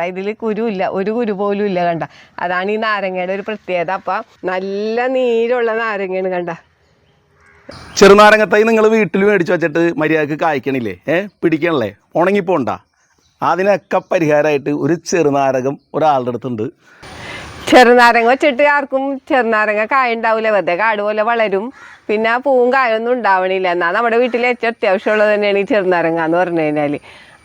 ഇതിൽ കുരുവില്ല, ഒരു കുരു പോലും ഇല്ല. കണ്ട, അതാണ് ഈ നാരങ്ങയുടെ ഒരു പ്രത്യേകത. അപ്പം നല്ല നീരുള്ള നാരങ്ങയാണ്. കണ്ട, ചെറുനാരങ്ങത്തൈ നിങ്ങൾ വീട്ടിൽ മേടിച്ച് വെച്ചിട്ട് മര്യാദക്ക് കായ്ക്കണില്ലേ? പിടിക്കണല്ലേ? ഉണങ്ങിപ്പോണ്ട. അതിനൊക്കെ പരിഹാരമായിട്ട് ഒരു ചെറുനാരകം ഒരാളുടെ അടുത്തുണ്ട്. ചെറുനാരങ്ങ വെച്ചിട്ട് ആർക്കും ചെറുനാരങ്ങ കായ ഉണ്ടാവില്ല, വെറുതെ കാട് പോലെ വളരും. പിന്നെ പൂവും കായൊന്നും ഉണ്ടാവണില്ല. എന്നാൽ നമ്മുടെ വീട്ടിൽ ഏറ്റവും അത്യാവശ്യമുള്ളത് തന്നെയാണ് ഈ ചെറുനാരങ്ങ എന്ന് പറഞ്ഞു കഴിഞ്ഞാൽ.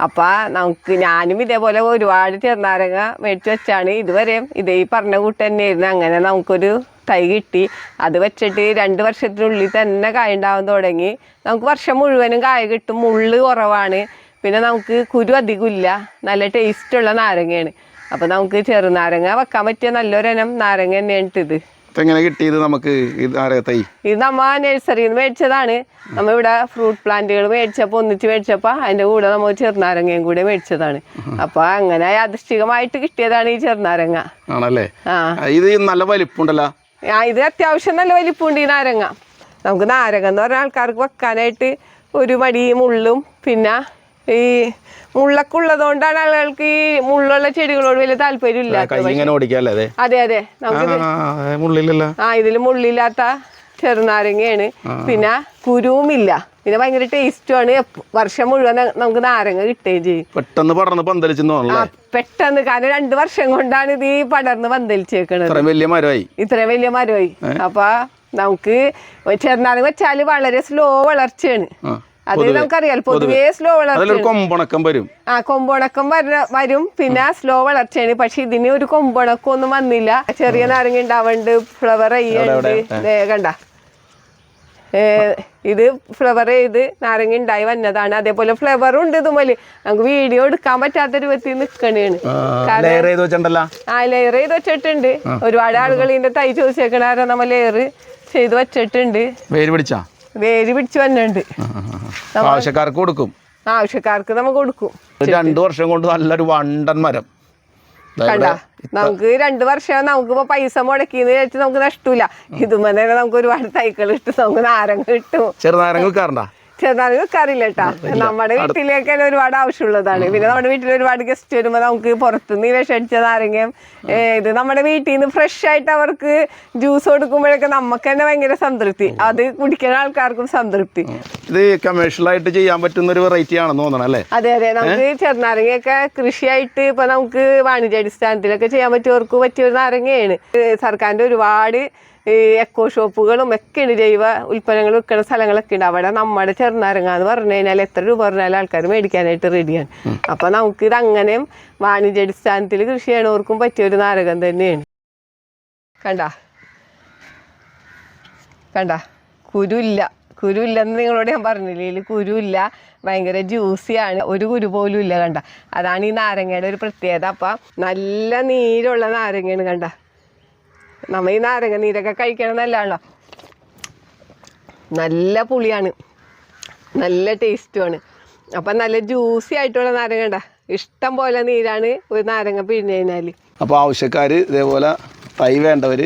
അപ്പം ഞാനും ഇതേപോലെ ഒരുപാട് ചെറുനാരങ്ങ മേടിച്ച് വെച്ചാണ് ഇതുവരെയും ഇതേ ഈ പറഞ്ഞ കൂട്ട് തന്നെയായിരുന്നു. അങ്ങനെ നമുക്കൊരു തൈ കിട്ടി. അത് വെച്ചിട്ട് 2 വർഷത്തിനുള്ളിൽ തന്നെ കായ ഉണ്ടാവാൻ തുടങ്ങി. നമുക്ക് വർഷം മുഴുവനും കായ കിട്ടും. മുള്ള് കുറവാണ്, പിന്നെ നമുക്ക് കുരു അധികമില്ല. നല്ല ടേസ്റ്റുള്ള നാരങ്ങയാണ്. അപ്പം നമുക്ക് ചെറുനാരങ്ങ വെക്കാൻ പറ്റിയ നല്ലൊരിനം നാരങ്ങ തന്നെയാണ് ഇത്. എങ്ങനെ കിട്ടിയത് നമുക്ക് തൈ? ഇത് നമ്മ നഴ്സറിയിൽ നിന്ന് മേടിച്ചതാണ്. നമ്മ ഇവിടെ ഫ്രൂട്ട് പ്ലാന്റുകൾ മേടിച്ചപ്പോൾ ഒന്നിച്ച് മേടിച്ചപ്പോൾ അതിൻ്റെ കൂടെ നമ്മൾ ചെറുനാരങ്ങയും കൂടെ മേടിച്ചതാണ്. അപ്പോൾ അങ്ങനെ യാദൃശ്ചികമായിട്ട് കിട്ടിയതാണ് ഈ ചെറുനാരങ്ങ. ആണല്ലേ? ഇത് നല്ല വലിപ്പമുണ്ടല്ലോ. ഇത് അത്യാവശ്യം നല്ല വലിപ്പമുണ്ട് ഈ നാരങ്ങ. നമുക്ക് നാരങ്ങ എന്ന് പറഞ്ഞ ആൾക്കാർക്ക് വെക്കാനായിട്ട് ഒരു മടി മുള്ളും പിന്നെ ഈ മുള്ളൊക്കെ ഉള്ളതുകൊണ്ടാണ് ആളുകൾക്ക് ഈ മുള്ളുള്ള ചെടികളോട് വലിയ താല്പര്യം ഇല്ല. അതെ അതെ, നമുക്ക് ഇതിൽ മുള്ളില്ലാത്ത ചെറുനാരങ്ങയാണ്. പിന്നെ കുരുവുമില്ല, പിന്നെ ഭയങ്കര ടേസ്റ്റുമാണ്. വർഷം മുഴുവൻ നമുക്ക് നാരങ്ങ കിട്ടുകയും ചെയ്യും. പെട്ടെന്ന് പടർന്ന് പെട്ടെന്ന്, കാരണം 2 വർഷം കൊണ്ടാണ് ഇത് ഈ പടർന്ന് പന്തലിച്ചേക്കണത്. ഇത്രയും വലിയ മരമായി. അപ്പൊ നമുക്ക് ചെറുനാരങ്ങ വെച്ചാല് വളരെ സ്ലോ വളർച്ചയാണ്. അത് നമുക്കറിയാം, പൊതുവേ സ്ലോ വളർച്ച, കൊമ്പണക്കം വരും. കൊമ്പണക്കം വരും, പിന്നെ സ്ലോ വളർച്ചയാണ്. പക്ഷെ ഇതിന് ഒരു കൊമ്പണക്കം ഒന്നും വന്നില്ല. ചെറിയ നാരങ്ങ ഉണ്ടാവുന്നുണ്ട്, ഫ്ലവർ ചെയ്യുന്നുണ്ട്. കണ്ട, ഇത് ഫ്ലവർ ചെയ്ത് നാരങ്ങ ഉണ്ടായി വന്നതാണ്. അതേപോലെ ഫ്ലവറും ഉണ്ട് ഇതുമല്. നമുക്ക് വീഡിയോ എടുക്കാൻ പറ്റാത്ത രൂപത്തിൽ നിൽക്കണേണ്. ലെയർ ചെയ്ത് വെച്ചിട്ടുണ്ട്. ഒരുപാട് ആളുകൾ ഇതിന്റെ തൈ ചോദിച്ചേക്കണ നമ്മ ലെയർ ചെയ്ത് വെച്ചിട്ടുണ്ട്. വേര് പിടിച്ച് വന്നുണ്ട്. ആവശ്യക്കാർക്ക് കൊടുക്കും. ആവശ്യക്കാർക്ക് നമുക്ക് കൊടുക്കും. 2 വർഷം കൊണ്ട് നല്ലൊരു വണ്ടൻ മരം. കണ്ട, നമുക്ക് 2 വർഷം നമുക്കിപ്പോ പൈസ മുടക്കിന്ന് വെച്ച് നമുക്ക് നഷ്ടമില്ല. ഇതുമ്പോ തന്നെ നമുക്ക് ഒരുപാട് തൈകൾ ഇട്ട് നമുക്ക് നാരങ്ങ കിട്ടും. ചെറുനാരങ്ങ വിൽക്കാറുണ്ടോ? ചെറുനാരങ്ങ വിൽക്കാറില്ല കേട്ടാ. നമ്മുടെ വീട്ടിലേക്ക് തന്നെ ഒരുപാട് ആവശ്യമുള്ളതാണ്. പിന്നെ നമ്മുടെ വീട്ടിൽ ഒരുപാട് ഗസ്റ്റ് വരുമ്പോൾ നമുക്ക് പുറത്തുനിന്ന് വിഷടിച്ച നാരങ്ങയും ഇത് നമ്മുടെ വീട്ടിൽ നിന്ന് ഫ്രഷ് ആയിട്ട് അവർക്ക് ജ്യൂസ് കൊടുക്കുമ്പോഴൊക്കെ നമുക്ക് തന്നെ ഭയങ്കര സംതൃപ്തി. അത് കുടിക്കുന്ന ആൾക്കാർക്കും സംതൃപ്തി. ഇത് കമേഴ്ഷ്യൽ ആയിട്ട് ചെയ്യാൻ പറ്റുന്ന ഒരു വെറൈറ്റി ആണെന്ന് തോന്നണം അല്ലേ? അതെ അതെ, നമുക്ക് ചെറുനാരങ്ങയൊക്കെ കൃഷിയായിട്ട് ഇപ്പൊ നമുക്ക് വാണിജ്യാടിസ്ഥാനത്തിലൊക്കെ ചെയ്യാൻ പറ്റിയ ഒരു നാരങ്ങയാണ്. സർക്കാരിന്റെ ഒരുപാട് എക്കോ ഷോപ്പുകളും ഒക്കെ ഉണ്ട്, ജൈവ ഉൽപ്പന്നങ്ങൾ വിൽക്കുന്ന സ്ഥലങ്ങളൊക്കെ ഉണ്ട്. അവിടെ നമ്മുടെ ചെറുനാരങ്ങ എന്ന് പറഞ്ഞു കഴിഞ്ഞാൽ എത്ര രൂപ പറഞ്ഞാലും ആൾക്കാർ മേടിക്കാനായിട്ട് റെഡിയാണ്. അപ്പൊ നമുക്ക് ഇത് അങ്ങനെയും വാണിജ്യാടിസ്ഥാനത്തിൽ കൃഷി ചെയ്യണവർക്കും പറ്റിയൊരു നാരകം തന്നെയാണ്. കണ്ട കുരുവില്ലെന്ന് നിങ്ങളോട് ഞാൻ പറഞ്ഞില്ലേ? ഇതിൽ കുരുവില്ല, ഭയങ്കര ജ്യൂസിയാണ്, ഒരു കുരു പോലും ഇല്ല. കണ്ട, അതാണ് ഈ നാരങ്ങയുടെ ഒരു പ്രത്യേകത. അപ്പം നല്ല നീരുള്ള നാരങ്ങയാണ്. കണ്ട, നമ്മ ഈ നാരങ്ങ നീരൊക്കെ കഴിക്കണം നല്ലതാണല്ലോ. നല്ല പുളിയാണ്, നല്ല ടേസ്റ്റുമാണ്. അപ്പം നല്ല ജ്യൂസി ആയിട്ടുള്ള നാരങ്ങ. കണ്ട, ഇഷ്ടം പോലെ നീരാണ് ഒരു നാരങ്ങ പിഴിഞ്ഞു കഴിഞ്ഞാൽ. അപ്പോൾ ആവശ്യക്കാർ ഇതേപോലെ തൈ വേണ്ടവർ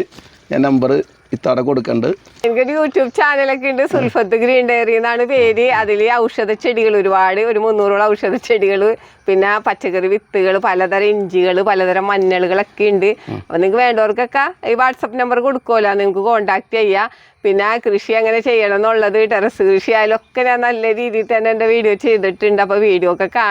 ഞാൻ നമ്പർ ഇത്തവിടെ കൊടുക്കണ്ട്. എനിക്കൊരു യൂട്യൂബ് ചാനലൊക്കെ ഉണ്ട്, സുൽഫത്ത് ഗ്രീൻ ഡയറി എന്നാണ് പേര്. അതിൽ ഔഷധ ചെടികൾ ഒരുപാട്, ഒരു 300ഓളം ഔഷധ ചെടികൾ, പിന്നെ പച്ചക്കറി വിത്തുകൾ, പലതരം ഇഞ്ചികൾ, പലതരം മഞ്ഞളുകളൊക്കെ ഉണ്ട്. അപ്പം നിങ്ങൾക്ക് വേണ്ടവർക്കൊക്കെ ഈ വാട്സപ്പ് നമ്പർ കൊടുക്കുമല്ലോ, നിങ്ങൾക്ക് കോൺടാക്ട് ചെയ്യാം. പിന്നെ കൃഷി എങ്ങനെ ചെയ്യണം എന്നുള്ളത്, ടെറസ് കൃഷി ആയാലും ഒക്കെ ഞാൻ നല്ല രീതിയിൽ തന്നെ എൻ്റെ വീഡിയോ ചെയ്തിട്ടുണ്ട്. അപ്പോൾ വീഡിയോ ഒക്കെ കാണാം.